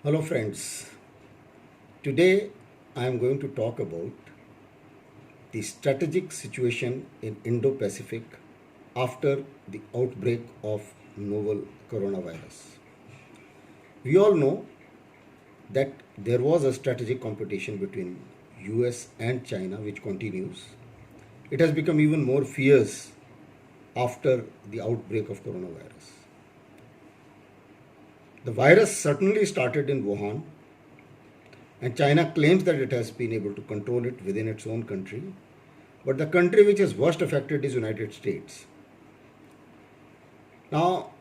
Hello friends, today I am going to talk about the strategic situation in Indo-Pacific after the outbreak of novel coronavirus. We all know that there was a strategic competition between US and China which continues. It has become even more fierce after the outbreak of coronavirus. The virus certainly started in Wuhan, and China claims that it has been able to control it within its own country. But the country which is worst affected is United States. Now,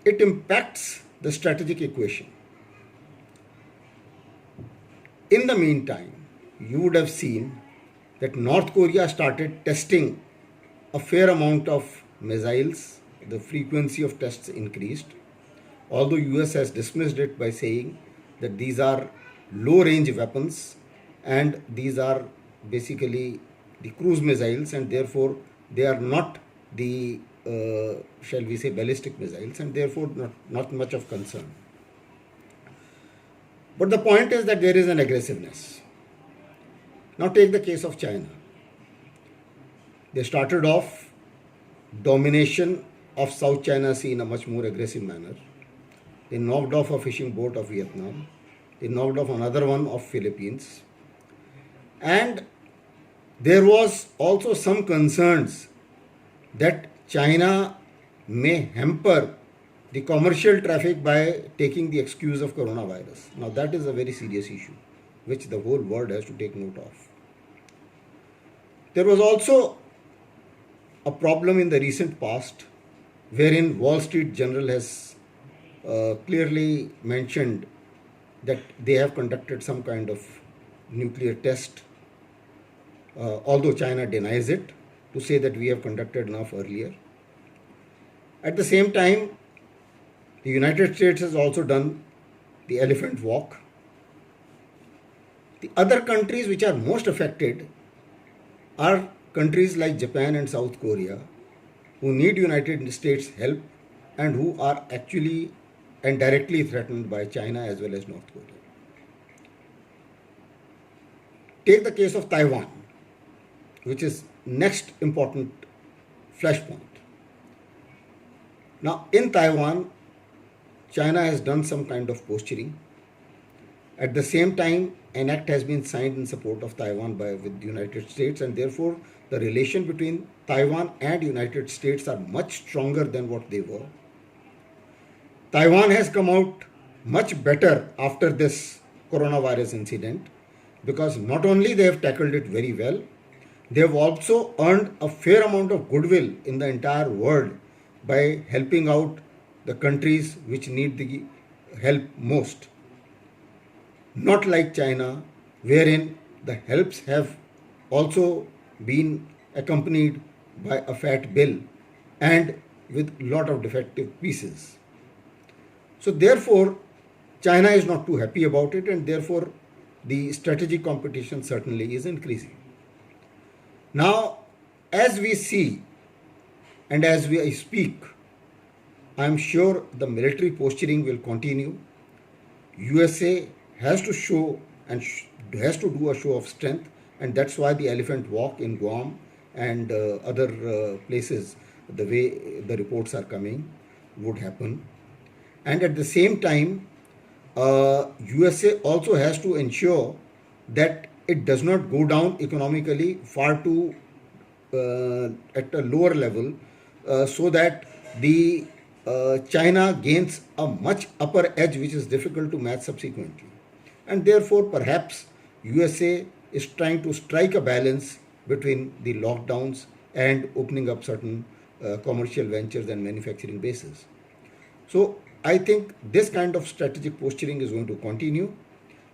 it impacts the strategic equation. In the meantime, you would have seen that North Korea started testing a fair amount of missiles. The frequency of tests increased, although US has dismissed it by saying that these are low range weapons and these are basically the cruise missiles, and therefore they are not the shall we say ballistic missiles, and therefore not much of concern. But the point is that there is an aggressiveness. Now take the case of China. They started off domination of South China Sea in a much more aggressive manner. They knocked off a fishing boat of Vietnam. They knocked off another one of Philippines. And there was also some concerns that China may hamper the commercial traffic by taking the excuse of coronavirus. Now that is a very serious issue which the whole world has to take note of. There was also a problem in the recent past wherein Wall Street Journal has clearly mentioned that they have conducted some kind of nuclear test, although China denies it, to say that we have conducted enough earlier. At the same time, the United States has also done the elephant walk. The other countries which are most affected are countries like Japan and South Korea, who need United States help and who are actually and directly threatened by China as well as North Korea. Take the case of Taiwan, which is next important flashpoint. Now in Taiwan, China has done some kind of posturing. At the same time, an act has been signed in support of Taiwan with the United States, and therefore the relation between Taiwan and United States are much stronger than what they were. Taiwan has come out much better after this coronavirus incident because not only they have tackled it very well, they have also earned a fair amount of goodwill in the entire world by helping out the countries which need the help most. Not like China, wherein the helps have also been accompanied by a fat bill and with lot of defective pieces. So therefore, China is not too happy about it, and therefore the strategic competition certainly is increasing. Now, as we see and as we speak, I am sure the military posturing will continue. USA has to show and has to do a show of strength, and that's why the elephant walk in Guam and other places, the way the reports are coming, would happen. And at the same time, USA also has to ensure that it does not go down economically far too at a lower level, so that the China gains a much upper edge which is difficult to match subsequently. And therefore, perhaps USA is trying to strike a balance between the lockdowns and opening up certain commercial ventures and manufacturing bases. So I think this kind of strategic posturing is going to continue,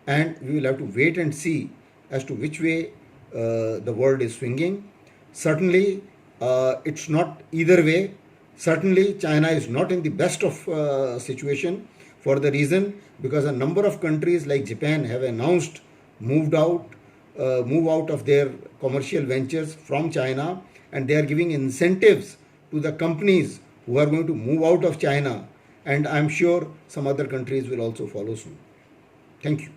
and we will have to wait and see as to which way the world is swinging. Certainly, it's not either way. Certainly, China is not in the best of situation for the reason because a number of countries like Japan have announced move out of their commercial ventures from China, and they are giving incentives to the companies who are going to move out of China And I'm sure some other countries will also follow soon. Thank you.